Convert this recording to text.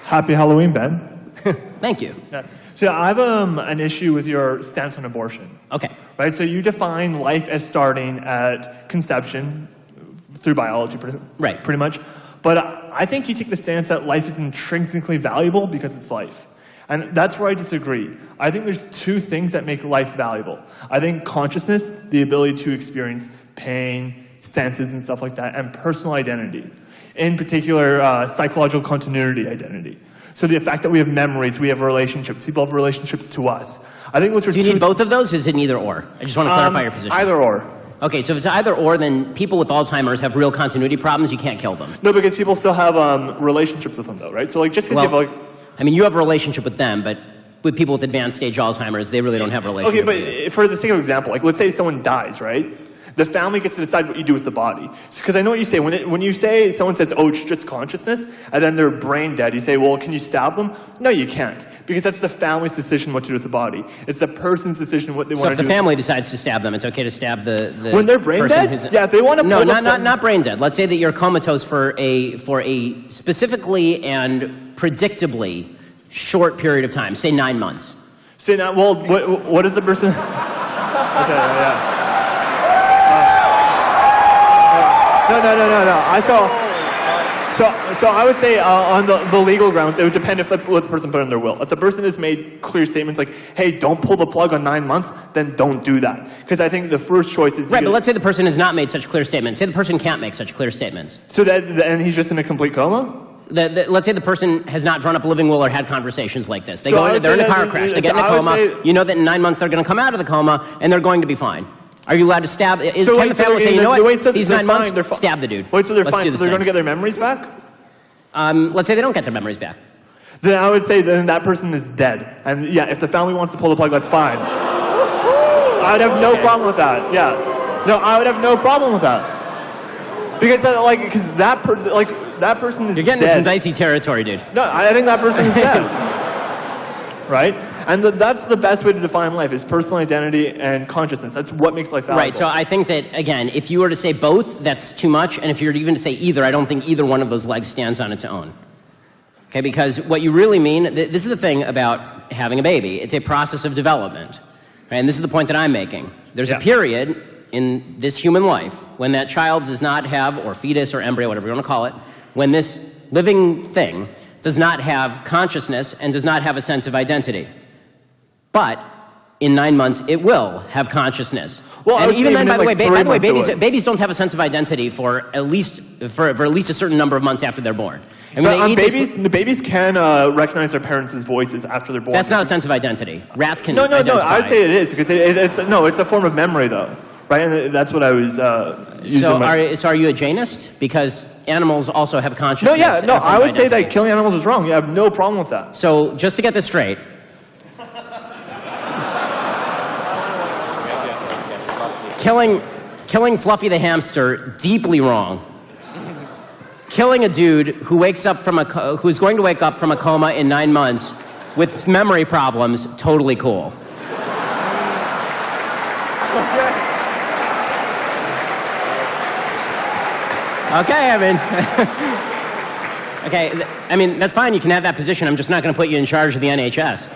Happy Halloween, Ben. Thank you. Yeah. So I have an issue with your stance on abortion. Okay. Right. So you define life as starting at conception through biology, pretty much. But I think you take the stance that life is intrinsically valuable because it's life. And that's where I disagree. I think there's two things that make life valuable. I think consciousness, the ability to experience pain, senses and stuff like that, and personal identity. In particular, psychological continuity identity. So the fact that we have memories, we have relationships, people have relationships to us. I think those are Do you need both of those, or is it either or? I just want to clarify your position. Either or. Okay, so if it's either or, then people with Alzheimer's have real continuity problems, you can't kill them. No, because people still have relationships with them though, right? So like just because you have like... I mean, you have a relationship with them, but with people with advanced stage Alzheimer's, they really don't have a relationship. Okay, but for the sake of example, like let's say someone dies, right? The family gets to decide what you do with the body. Because I know what you say. When you say, someone says, oh, it's just consciousness, and then they're brain dead, you say, well, can you stab them? No, you can't. Because that's the family's decision what to do with the body. It's the person's decision what they want to do. So if the family decides to stab them, it's okay to stab the when they're brain dead? Yeah, if they want to No, not brain dead. Let's say that you're comatose for a specifically and predictably short period of time, say 9 months. Say now, well, what is the person... Okay, yeah. No. So I would say on the legal grounds, it would depend what the person put in their will. If the person has made clear statements like, hey, don't pull the plug on 9 months, then don't do that. Because I think the first choice is... Right, but let's say the person has not made such clear statements. Say the person can't make such clear statements. So and he's just in a complete coma? Let's say the person has not drawn up a living will or had conversations like this. They're in a car crash, they get in a coma, you know that in 9 months they're going to come out of the coma, and they're going to be fine. Are you allowed to stab? Can the family say, you know what, these 9 months, stab the dude. Wait, so they're fine, so they're going to get their memories back? Let's say they don't get their memories back. Then I would say then that person is dead. And yeah, if the family wants to pull the plug, that's fine. I would have no problem with that, yeah. No, I would have no problem with that. Because that person is dead. You're getting into some dicey territory, dude. No, I think that person is dead. Right? And that's the best way to define life, is personal identity and consciousness. That's what makes life valuable. Right, so I think that, again, if you were to say both, that's too much. And if you were even to say either, I don't think either one of those legs stands on its own. Okay, because what you really mean, this is the thing about having a baby. It's a process of development. Right? And this is the point that I'm making. There's a period in this human life when that child does not have, or fetus or embryo, whatever you want to call it, when this living thing does not have consciousness and does not have a sense of identity. But in 9 months, it will have consciousness. Well, and even then, by the way, babies don't have a sense of identity for at least a certain number of months after they're born. I mean, babies can recognize their parents' voices after they're born. That's not a sense of identity. Rats can. No. I would say it is, because it's a form of memory, though. Right, and that's what I was using. So are you a Jainist? Because animals also have consciousness. No, I would say that killing animals is wrong. You have no problem with that. So just to get this straight, killing Fluffy the hamster, deeply wrong. Killing a dude who who's going to wake up from a coma in 9 months with memory problems, totally cool. Okay, I mean, that's fine. You can have that position. I'm just not going to put you in charge of the NHS.